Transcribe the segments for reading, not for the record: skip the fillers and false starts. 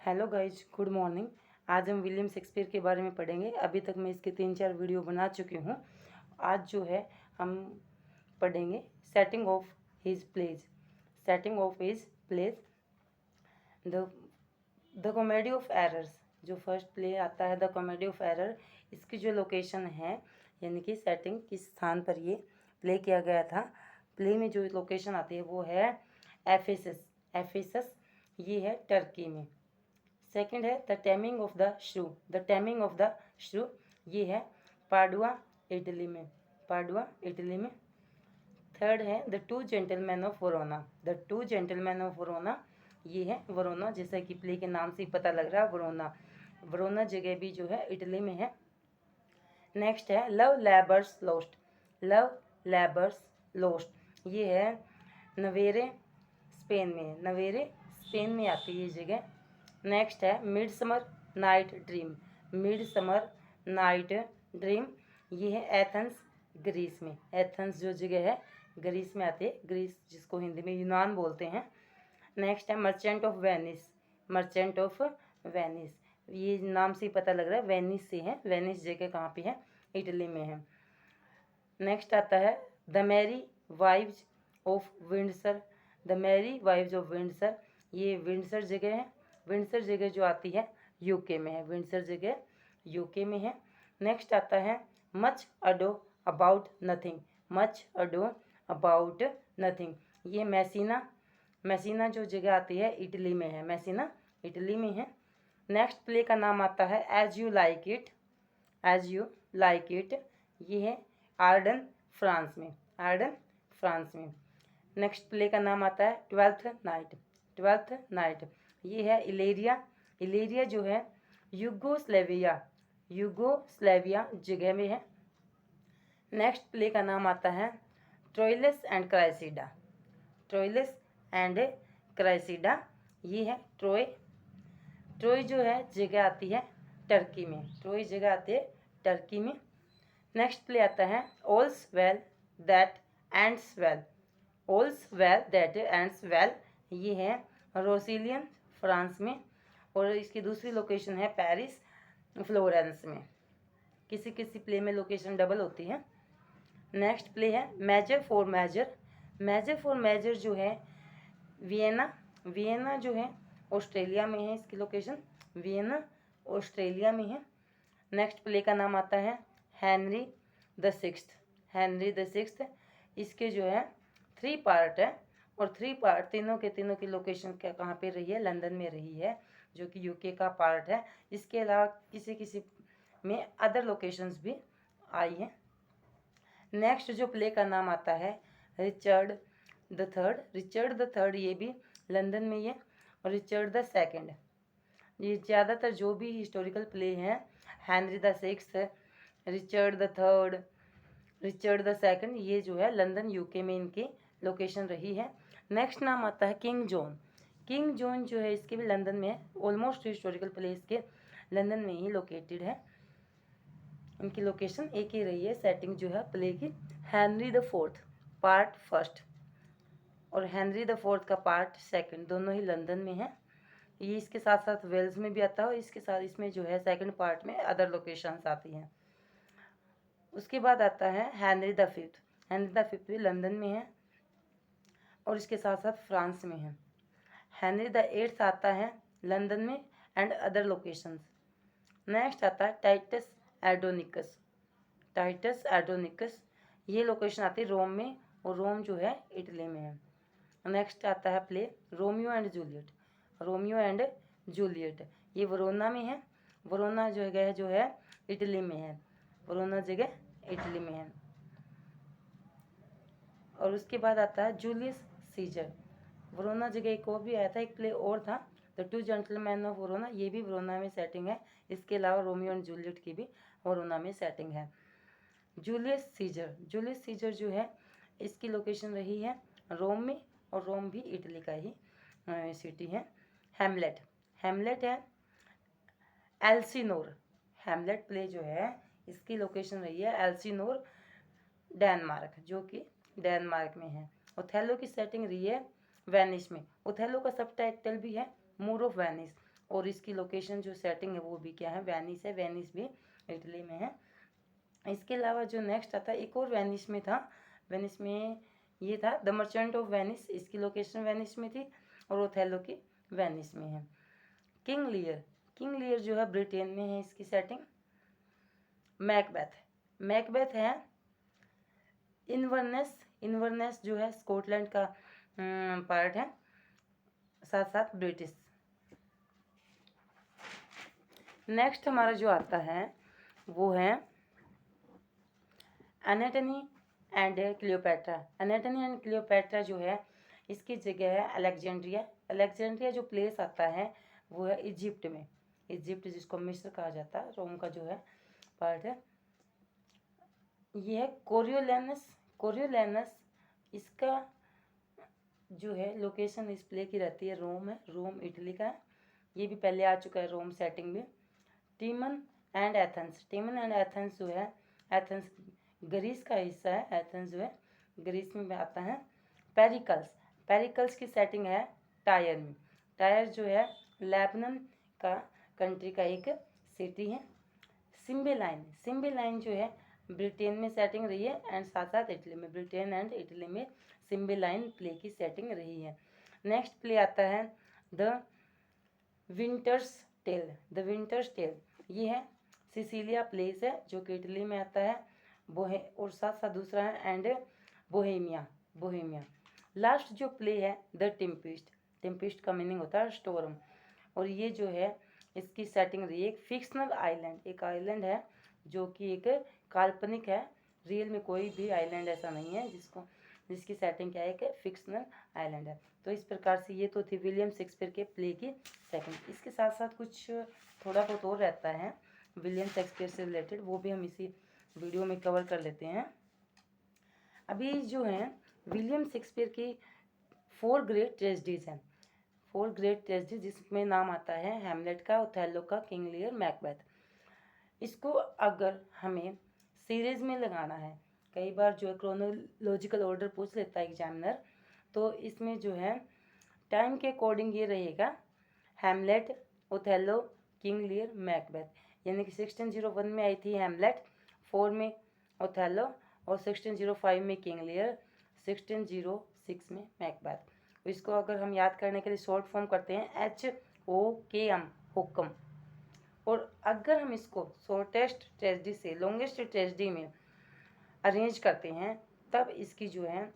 Hello guys, good morning. आज हम William Shakespeare के बारे में पढ़ेंगे। अभी तक मैं इसके 3-4 वीडियो बना चुकी हूँ। आज जो है हम पढ़ेंगे setting of his plays. Setting of his plays the comedy of errors. जो फर्स्ट प्ले आता है द कॉमेडी ऑफ एरर, इसकी जो लोकेशन है यानी कि सेटिंग किस स्थान पर ये प्ले किया गया था, प्ले में जो लोकेशन आती है वो है एफेसस। एफेसस ये है टर्की में। सेकंड है the taming of the shrew. The taming of the shrew ये है पाडुआ इटली में। पाडुआ इटली में। थर्ड है the two gentlemen of Verona. The two gentlemen of Verona ये है वरोना, जैसा कि प्ले के नाम से ही पता लग रहा है वरोना। वरोना जगह भी जो है इटली में है। नेक्स्ट है love labours lost. Love labours lost ये है नवेरे स्पेन में। नवेरे स्पेन में आती है ये जगह। नेक्स्ट है mid summer night dream. Mid summer night dream ये है एथेंस ग्रीस में। एथेंस जो जगह है ग्रीस में आती है, ग्रीस जिसको हिंदी में यूनान बोलते हैं। नेक्स्ट है merchant of Venice. Merchant of Venice ये नाम से ही पता लग रहा है वेनिस से है। वेनिस जगह कहाँ पे है? इटली में है। नेक्स्ट आता है the Merry Wives of Windsor. The Merry Wives of Windsor ये विंडसर जगह है। विंडसर जगह जो आती है यूके में है। विंडसर जगह यूके में है। नेक्स्ट आता है much ado about nothing. Much ado about nothing ये मैसीना। मैसीना जो जगह आती है इटली में है। मैसीना इटली में है। नेक्स्ट प्ले का नाम आता है As You Like It. As You Like It ये है आर्डन फ्रांस में। आर्डन फ्रांस में। नेक्स्ट प्ले का नाम आता है ट्वेल्थ नाइट। ट्वेल्थ नाइट ये है इलेरिया। इलेरिया जो है यूगोस्लेविया। यूगोस्लेविया जगह में है। नेक्स्ट प्ले का नाम आता है ट्रोइलस एंड क्राइसिडा। ट्रोइलस एंड क्राइसिडा ये है ट्रोय। ट्रोय जो है जगह आती है टर्की में। ट्रोय जगह आती है टर्की में। नेक्स्ट प्ले आता है all's well that ends well. All's well that ends well ये है रोसिलियन फ्रांस में। और इसकी दूसरी लोकेशन है पेरिस फ्लोरेंस में। किसी किसी प्ले में लोकेशन डबल होती है। नेक्स्ट प्ले है Measure for Measure. Measure for Measure जो है वियना। वियना जो है ऑस्ट्रेलिया में है। इसकी लोकेशन वियना ऑस्ट्रेलिया में है। नेक्स्ट प्ले का नाम आता है Henry the sixth. Henry the sixth इसके जो है 3 पार्ट है और 3 पार्ट तीनों के तीनों की लोकेशन क्या कहाँ पे रही है? लंदन में रही है, जो कि यूके का पार्ट है। इसके अलावा किसी किसी में अदर लोकेशंस भी आई हैं। नेक्स्ट जो प्ले का नाम आता है Richard the third. Richard the third ये भी लंदन में ही है। और रिचर्ड द सेकंड ये ज़्यादातर जो भी हिस्टोरिकल प्ले हैं Henry the sixth, Richard the third, Richard the second ये जो है लंदन यूके में इनकी लोकेशन रही है। नेक्स्ट नाम आता है किंग जॉन। किंग जॉन जो है इसके भी लंदन में है। ऑलमोस्ट हिस्टोरिकल प्लेस के लंदन में ही लोकेटेड है। इनकी लोकेशन एक ही रही है। सेटिंग जो है प्ले की Henry the fourth part first और हेनरी द फोर्थ का पार्ट सेकंड दोनों ही लंदन में है। ये इसके साथ साथ वेल्स में भी आता है और इसके साथ इसमें जो है सेकंड पार्ट में अदर लोकेशंस आती हैं। उसके बाद आता है Henry the fifth. Henry the fifth भी लंदन में है और इसके साथ साथ फ्रांस में है। हेनरी द एट्थ आता है लंदन में एंड अदर लोकेशंस। नेक्स्ट आता है टाइटस एडोनिकस। टाइटस एडोनिकस ये लोकेशन आती है रोम में और रोम जो है इटली में है। नेक्स्ट आता है play Romeo and Juliet. Romeo and Juliet ये वरोना में है। वरोना जगह जो है इटली में है। वरोना जगह इटली में है। और उसके बाद आता है जूलियस सीजर। वरोना जगह एक और भी आया था, एक प्ले और था the two gentlemen of Verona, ये भी वरोना में सेटिंग है। इसके अलावा रोमियो एंड जूलियट की भी वरोना में सेटिंग है। Julius Caesar. जूलियस सीजर जो है इसकी लोकेशन रही है रोम में और रोम भी इटली का ही सिटी है। हेमलेट। हेमलेट है एल्सिनोर। हेमलेट प्ले जो है इसकी लोकेशन रही है एल्सिनोर डेनमार्क, जो कि डेनमार्क में है। ओथेलो की सेटिंग रही है वेनिस में। ओथेलो का सब टाइटल भी है मूर ऑफ वेनिस। और इसकी लोकेशन जो सेटिंग है वो भी क्या है, वेनिस है। वेनिस भी इटली में है। इसके अलावा जो नेक्स्ट आता है, एक और वेनिस में था। वेनिस में ये था द मर्चेंट ऑफ वेनिस, इसकी लोकेशन वेनिस में थी और ओथेलो की वेनिस में है। किंग लियर, किंग लियर जो है ब्रिटेन में है इसकी सेटिंग। मैकबेथ, मैकबेथ है इन्वर्नेस, इन्वर्नेस जो है स्कॉटलैंड का पार्ट है, साथ साथ ब्रिटिश। नेक्स्ट हमारा जो आता है वो है एनाटनी एंड क्लियोपैट्रा। एनाटनी एंड क्लियोपैट्रा जो है इसकी जगह है अलेक्जेंड्रिया। अलेक्जेंड्रिया जो प्लेस आता है वो है इजिप्ट में। इजिप्ट जिसको मिस्र कहा जाता है, रोम का जो है पार्ट है। ये है कोरियोलैनस। कोरियोलैनस इसका जो है लोकेशन इस प्ले की रहती है रोम है, रोम इटली का है। ये भी पहले आ चुका है रोम सेटिंग में। Timon and Athens, Timon and Athens जो है, एथेंस ग्रीस का हिस्सा है। एथेंस जो है ग्रीस में आता है। पेरिकल्स, पेरिकल्स की सेटिंग है टायर में। टायर जो है लेबनान का कंट्री का एक सिटी है। सिम्बेलाइन, सिम्बेलाइन जो है ब्रिटेन में सेटिंग रही है एंड साथ साथ इटली में। ब्रिटेन एंड इटली में सिम्बेलाइन प्ले की सेटिंग रही है। नेक्स्ट प्ले आता है the Winter's Tale. The Winter's Tale ये है सिसिलिया प्लेस है जो कि इटली में आता है। बोहे और साथ साथ दूसरा है एंड बोहेमिया, बोहेमिया। लास्ट जो प्ले है द टेम्पिस्ट, टेम्पिस्ट का मीनिंग होता है स्टोर्म। और ये जो है इसकी सेटिंग रही है एक फिक्शनल आइलैंड, एक आइलैंड है जो कि एक काल्पनिक है। रियल में कोई भी आइलैंड ऐसा नहीं है जिसकी सेटिंग क्या है, एक फिक्शनल आइलैंड है। तो इस प्रकार से ये तो थी विलियम शेक्सपियर के प्ले की सेटिंग। इसके साथ साथ कुछ थोड़ा बहुत और रहता है विलियम शेक्सपियर से रिलेटेड, वो भी हम इसी वीडियो में कवर कर लेते हैं। अभी जो है विलियम शेक्सपियर की 4 ग्रेट ट्रेजेडीज हैं। 4 ग्रेट ट्रेजेडी जिसमें नाम आता है हैमलेट का, ओथेलो का, किंग लियर, मैकबेथ। इसको अगर हमें सीरीज में लगाना है, कई बार जो है क्रोनोलॉजिकल ऑर्डर पूछ लेता है एग्जामिनर, तो इसमें जो है टाइम के अकॉर्डिंग ये रहेगा Hamlet, Othello, King Lear, Macbeth. यानी कि 1601 में आई थी हैमलेट, 4 में ओथेलो और 1605 में किंग लियर, 1606 में मैकबेथ। तो इसको अगर हम याद करने के लिए शॉर्ट फॉर्म करते हैं HOKM, हुक्म। और अगर हम इसको शॉर्टेस्ट ट्रेजेडी से लॉन्गेस्ट ट्रेजेडी में अरेंज करते हैं तब इसकी जो है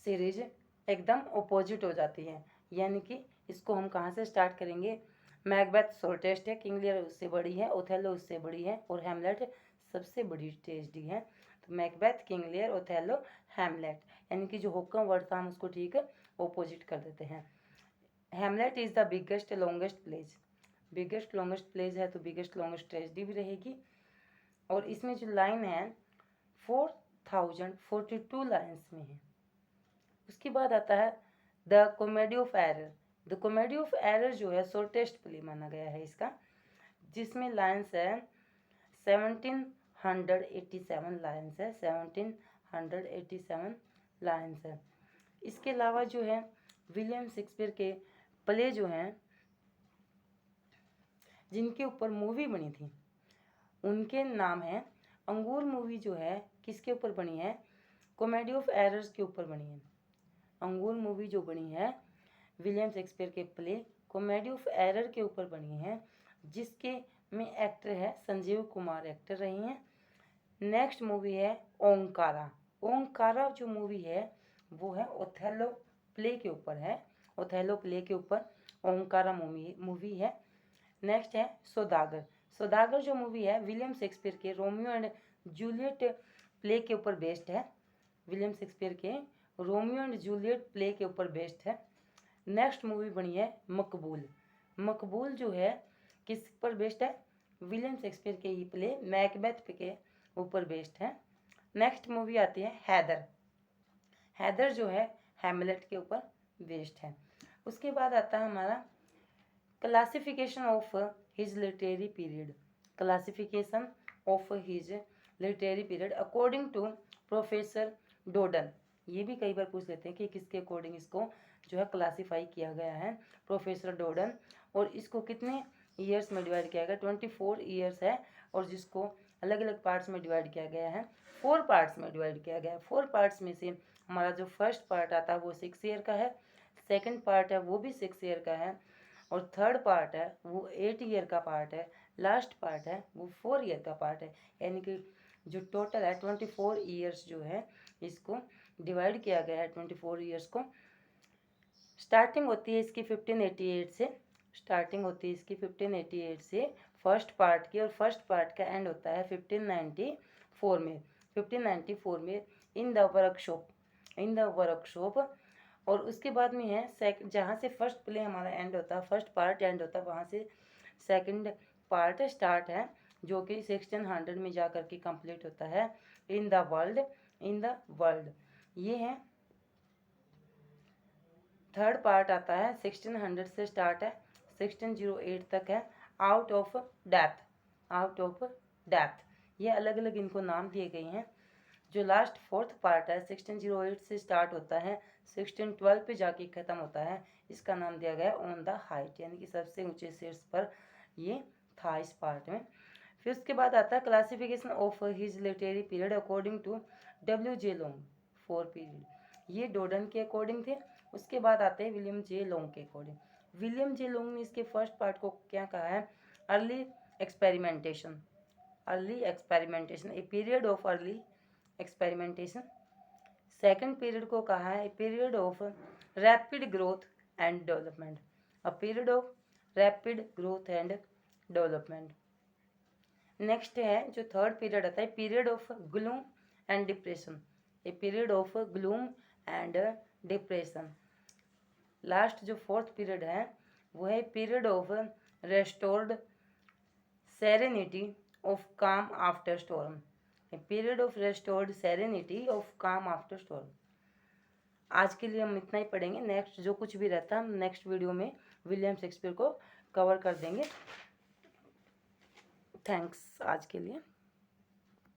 सीरीज एकदम अपोजिट हो जाती है। यानी कि इसको हम कहाँ से स्टार्ट करेंगे, मैकबेथ शॉर्टेस्ट है, किंग लियर उससे बड़ी है, ओथेलो उससे बड़ी है और हैमलेट सबसे बड़ी ट्रेजेडी है। तो Macbeth, King Lear, Othello, Hamlet, यानी कि जो हुक्म वर्ड था हम उसको ठीक अपोजिट कर देते हैं। Hamlet is the biggest longest plays, biggest longest plays है तो बिगेस्ट लॉन्गेस्ट ट्रेजेडी भी रहेगी। और इसमें जो लाइन है 4042 लाइन्स में है। उसके बाद आता है the comedy of error. The comedy of error जो है शॉर्टेस्ट प्ले माना गया है इसका, जिसमें लाइन्स है 1787 लाइन्स है, 1787 लाइन्स है। इसके अलावा जो है विलियम शेक्सपियर के प्ले जो हैं जिनके ऊपर मूवी बनी थी उनके नाम है। अंगूर मूवी जो है किसके ऊपर बनी है, कॉमेडी ऑफ एरर्स के ऊपर बनी है। अंगूर मूवी जो बनी है विलियम शेक्सपियर के प्ले कॉमेडी ऑफ एरर के ऊपर बनी है, जिसके में एक्टर है संजीव कुमार एक्टर रही हैं। नेक्स्ट मूवी है ओंकारा। ओंकारा जो मूवी है वो है ओथेलो प्ले के ऊपर है, ओथेलो प्ले के ऊपर ओंकारा मूवी है। नेक्स्ट है सौदागर। सौदागर जो मूवी है विलियम शेक्सपियर के रोमियो एंड जूलियट प्ले के ऊपर बेस्ड है। विलियम शेक्सपियर के रोमियो एंड जूलियट प्ले के ऊपर बेस्ड है। नेक्स्ट मूवी बनी है मकबूल। मकबूल जो है किस पर बेस्ड है, विलियम शेक्सपियर के ही प्ले मैकबेथ के ऊपर बेस्ड है। नेक्स्ट मूवी आती है हैदर। हैदर जो है हैमलेट के ऊपर बेस्ड है। उसके बाद आता है हमारा classification of his literary period. Classification of his literary period according to professor Dowden. ये भी कई बार पूछ लेते हैं कि किसके अकॉर्डिंग इसको जो है क्लासीफाई किया गया है प्रोफेसर डोडन। और इसको कितने ईयर्स में डिवाइड किया गया, 24 ईयर्स है, और जिसको अलग अलग पार्ट्स में डिवाइड किया गया है, 4 पार्ट्स में डिवाइड किया गया है। 4 पार्ट्स में से हमारा जो फर्स्ट पार्ट आता है वो 6 ईयर का है, सेकंड पार्ट है वो भी 6 ईयर का है, और थर्ड पार्ट है वो 8 ईयर का पार्ट है, लास्ट पार्ट है वो 4 ईयर का पार्ट है। यानी कि जो टोटल है 24 ईयर्स जो है इसको डिवाइड किया गया है 24 ईयर्स को। स्टार्टिंग होती है इसकी 1588 से, स्टार्टिंग होती है इसकी 1588 से फर्स्ट पार्ट की, और फर्स्ट पार्ट का एंड होता है 1594 में, 1594 में in the workshop, in the workshop. और उसके बाद में है जहाँ से फर्स्ट प्ले हमारा एंड होता है, फर्स्ट पार्ट एंड होता है, वहाँ से सेकंड पार्ट स्टार्ट है जो कि 1600 में जा कर के कंप्लीट होता है, in the world, in the world. ये है थर्ड पार्ट आता है 1600 से स्टार्ट है, 1608 तक है, out of depth, out of depth. ये अलग अलग इनको नाम दिए गए हैं। जो लास्ट फोर्थ पार्ट है 1608 से स्टार्ट होता है, 1612 पे जाके ख़त्म होता है, इसका नाम दिया गया है ऑन द हाइट, यानी कि सबसे ऊंचे शीर्ष पर ये था इस पार्ट में। फिर उसके बाद आता है classification of his literary period according to W.J. Long, 4 period, ये डोडन के अकॉर्डिंग थे। उसके बाद आते हैं विलियम जे लॉन्ग के अकॉर्डिंग। विलियम जे लॉन्ग ने इसके फर्स्ट पार्ट को क्या कहा है, early experimentation, early experimentation, a period of early experimentation. Second period को कहा है period of rapid growth and development, a period of rapid growth and development. Next है जो थर्ड पीरियड आता है period of gloom and depression, a period of gloom and depression. Last जो fourth period है वो है period of restored serenity of calm after storm, a period of restored serenity of calm after storm. आज के लिए हम इतना ही पढ़ेंगे, नेक्स्ट जो कुछ भी रहता है हम नेक्स्ट वीडियो में विलियम शेक्सपियर को कवर कर देंगे। थैंक्स आज के लिए।